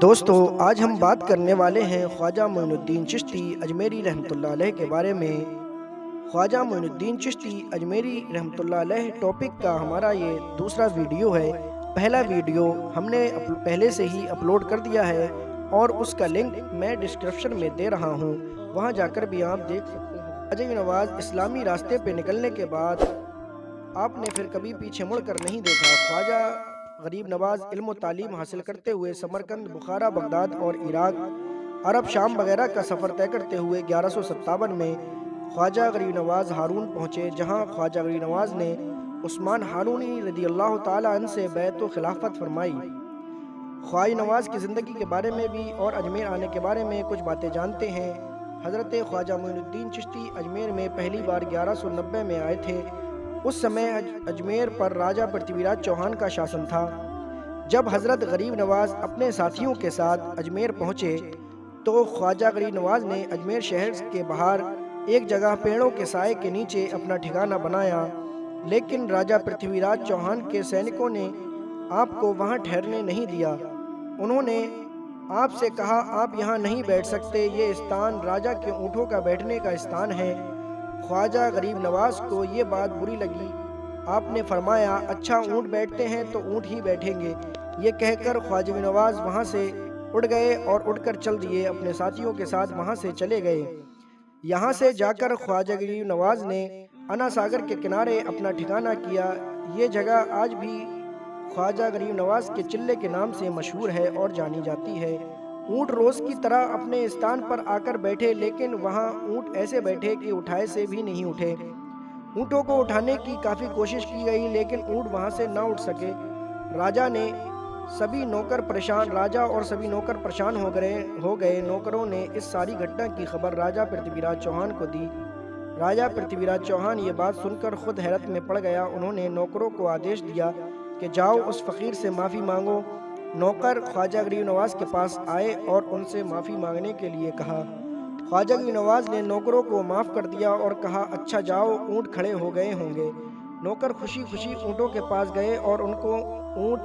دوستو آج ہم بات کرنے والے ہیں خواجہ معین الدین چشتی اجمیری رحمۃ اللہ علیہ کے بارے میں۔ خواجہ معین الدین چشتی اجمیری رحمۃ اللہ علیہ ٹاپک کا ہمارا یہ دوسرا ویڈیو ہے۔ پہلا ویڈیو ہم نے پہلے سے ہی اپلوڈ کر دیا ہے اور اس کا لنک میں ڈسکرپشن میں دے رہا ہوں، وہاں جا کر بھی آپ دیکھ سکتے ہیں۔ خواجہ نواز اسلامی راستے پہ نکلنے کے بعد آپ نے پھر کبھی پیچھے مڑ کر نہیں دیکھا۔ خواجہ غریب نواز علم و تعلیم حاصل کرتے ہوئے سمرقند، بخارا، بغداد اور عراق، عرب، شام وغیرہ کا سفر طے کرتے ہوئے 1157 میں خواجہ غریب نواز ہارون پہنچے، جہاں خواجہ غریب نواز نے عثمان ہارونی رضی اللہ تعالیٰ عنہ سے بیعت و خلافت فرمائی۔ خواجہ نواز کی زندگی کے بارے میں بھی اور اجمیر آنے کے بارے میں کچھ باتیں جانتے ہیں۔ حضرت خواجہ معین الدین چشتی اجمیر میں پہلی بار 1190 میں آئے تھے۔ اس سمے اجمیر پر راجہ پرتھوی راج چوہان کا شاسن تھا۔ جب حضرت غریب نواز اپنے ساتھیوں کے ساتھ اجمیر پہنچے تو خواجہ غریب نواز نے اجمیر شہر کے باہر ایک جگہ پیڑوں کے سائے کے نیچے اپنا ٹھکانہ بنایا، لیکن راجہ پرتھوی راج چوہان کے سینکوں نے آپ کو وہاں ٹھہرنے نہیں دیا۔ انہوں نے آپ سے کہا، آپ یہاں نہیں بیٹھ سکتے، یہ استان راجہ کے اونٹوں کا بیٹھنے کا استان ہے۔ خواجہ غریب نواز کو یہ بات بری لگی۔ آپ نے فرمایا، اچھا اونٹ بیٹھتے ہیں تو اونٹ ہی بیٹھیں گے۔ یہ کہہ کر خواجہ نواز وہاں سے اڑ گئے اور اڑ کر چل دیے، اپنے ساتھیوں کے ساتھ وہاں سے چلے گئے۔ یہاں سے جا کر خواجہ غریب نواز نے انا ساگر کے کنارے اپنا ٹھکانہ کیا۔ یہ جگہ آج بھی خواجہ غریب نواز کے چلے کے نام سے مشہور ہے اور جانی جاتی ہے۔ اونٹ روز کی طرح اپنے استان پر آ کر بیٹھے، لیکن وہاں اونٹ ایسے بیٹھے کہ اٹھائے سے بھی نہیں اٹھے۔ اونٹوں کو اٹھانے کی کافی کوشش کی گئی، لیکن اونٹ وہاں سے نہ اٹھ سکے۔ راجہ اور سبھی نوکر پریشان ہو گئے۔ نوکروں نے اس ساری گھٹنا کی خبر راجہ پرتھوی راج چوہان کو دی۔ راجہ پرتھوی راج چوہان یہ بات سن کر خود حیرت میں پڑ گیا۔ انہوں نے نوکروں کو آدیش دیا کہ جاؤ اس فقیر سے معافی مانگو۔ نوکر خواجہ غریب نواز کے پاس آئے اور ان سے معافی مانگنے کے لیے کہا۔ خواجہ غریب نواز نے نوکروں کو معاف کر دیا اور کہا، اچھا جاؤ، اونٹ کھڑے ہو گئے ہوں گے۔ نوکر خوشی خوشی اونٹوں کے پاس گئے اور ان کو اونٹ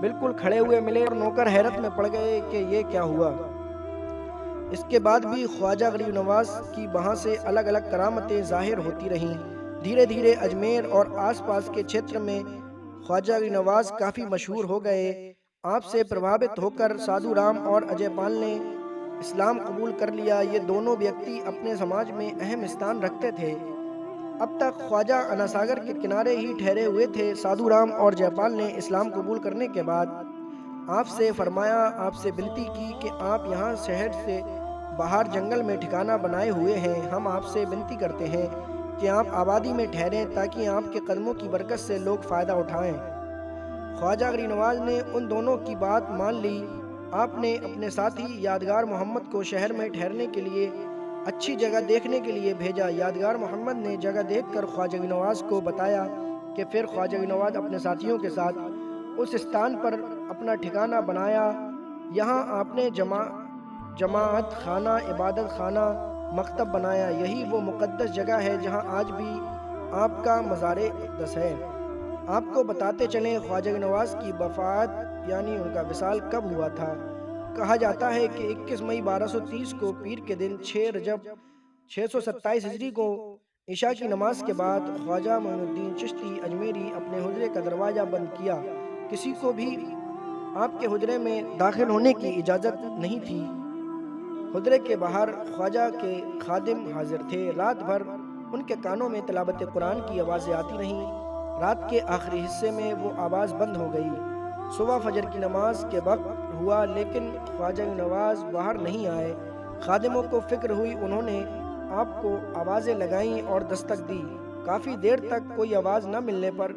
بالکل کھڑے ہوئے ملے اور نوکر حیرت میں پڑ گئے کہ یہ کیا ہوا۔ اس کے بعد بھی خواجہ غریب نواز کی وہاں سے الگ الگ کرامتیں ظاہر ہوتی رہیں۔ دھیرے دھیرے اجمیر اور آس پاس کے چھیتر میں خواجہ غریب نواز کافی مشہور ہو گئے۔ آپ سے پربھاوت ہو کر سادھو رام اور اجے پال نے اسلام قبول کر لیا۔ یہ دونوں ویکتی اپنے سماج میں اہم استان رکھتے تھے۔ اب تک خواجہ انا ساگر کے کنارے ہی ٹھہرے ہوئے تھے۔ سادھو رام اور جے پال نے اسلام قبول کرنے کے بعد آپ سے فرمایا، آپ سے بنتی کی کہ آپ یہاں شہر سے باہر جنگل میں ٹھکانہ بنائے ہوئے ہیں، ہم آپ سے بنتی کرتے ہیں کہ آپ آبادی میں ٹھہریں تاکہ آپ کے قدموں کی برکت سے لوگ فائدہ اٹھائیں۔ خواجہ غریب نواز نے ان دونوں کی بات مان لی۔ آپ نے اپنے ساتھی یادگار محمد کو شہر میں ٹھہرنے کے لیے اچھی جگہ دیکھنے کے لیے بھیجا۔ یادگار محمد نے جگہ دیکھ کر خواجہ غریب نواز کو بتایا کہ پھر خواجہ غریب نواز اپنے ساتھیوں کے ساتھ اس استان پر اپنا ٹھکانہ بنایا۔ یہاں آپ نے جماعت خانہ، عبادت خانہ، مکتب بنایا۔ یہی وہ مقدس جگہ ہے جہاں آج بھی آپ کا مزار اقدس ہے۔ آپ کو بتاتے چلیں، خواجہ غریب نواز کی وفات یعنی ان کا وصال کب ہوا تھا۔ کہا جاتا ہے کہ 21 مئی 1230 کو پیر کے دن 6 رجب 627 ہجری کو عشاء کی نماز کے بعد خواجہ معین الدین چشتی اجمیری اپنے حجرے کا دروازہ بند کیا۔ کسی کو بھی آپ کے حجرے میں داخل ہونے کی اجازت نہیں تھی۔ حجرے کے باہر خواجہ کے خادم حاضر تھے۔ رات بھر ان کے کانوں میں تلاوت قرآن کی آوازیں آتی رہیں۔ رات کے آخری حصے میں وہ آواز بند ہو گئی۔ صبح فجر کی نماز کے وقت ہوا، لیکن خواجہ نواز باہر نہیں آئے۔ خادموں کو فکر ہوئی، انہوں نے آپ کو آوازیں لگائیں اور دستک دی۔ کافی دیر تک کوئی آواز نہ ملنے پر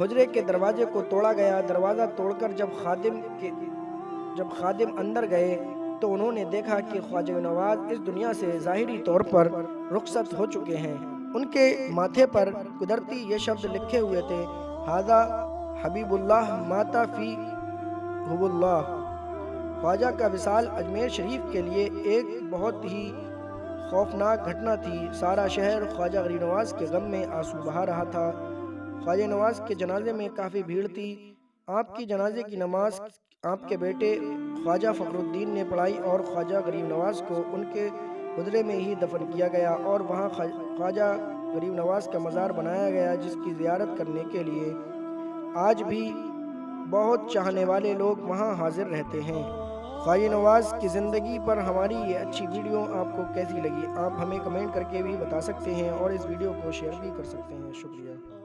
حجرے کے دروازے کو توڑا گیا۔ دروازہ توڑ کر جب خادم اندر گئے تو انہوں نے دیکھا کہ خواجہ نواز اس دنیا سے ظاہری طور پر رخصت ہو چکے ہیں۔ ان کے ماتھے پر قدرتی یہ شبد لکھے ہوئے تھے، ھذا حبیب اللہ مات فی حب اللہ۔ خواجہ کا وصال اجمیر شریف کے لیے ایک بہت ہی خوفناک گھٹنا تھی۔ سارا شہر خواجہ غریب نواز کے غم میں آنسو بہا رہا تھا۔ خواجہ نواز کے جنازے میں کافی بھیڑ تھی۔ آپ کی جنازے کی نماز آپ کے بیٹے خواجہ فخر الدین نے پڑھائی اور خواجہ غریب نواز کو ان کے حجرے میں ہی دفن کیا گیا اور وہاں خواجہ غریب نواز کا مزار بنایا گیا، جس کی زیارت کرنے کے لیے آج بھی بہت چاہنے والے لوگ وہاں حاضر رہتے ہیں۔ خواجہ نواز کی زندگی پر ہماری یہ اچھی ویڈیو آپ کو کیسی لگی؟ آپ ہمیں کمنٹ کر کے بھی بتا سکتے ہیں اور اس ویڈیو کو شیئر بھی کر سکتے ہیں۔ شکریہ۔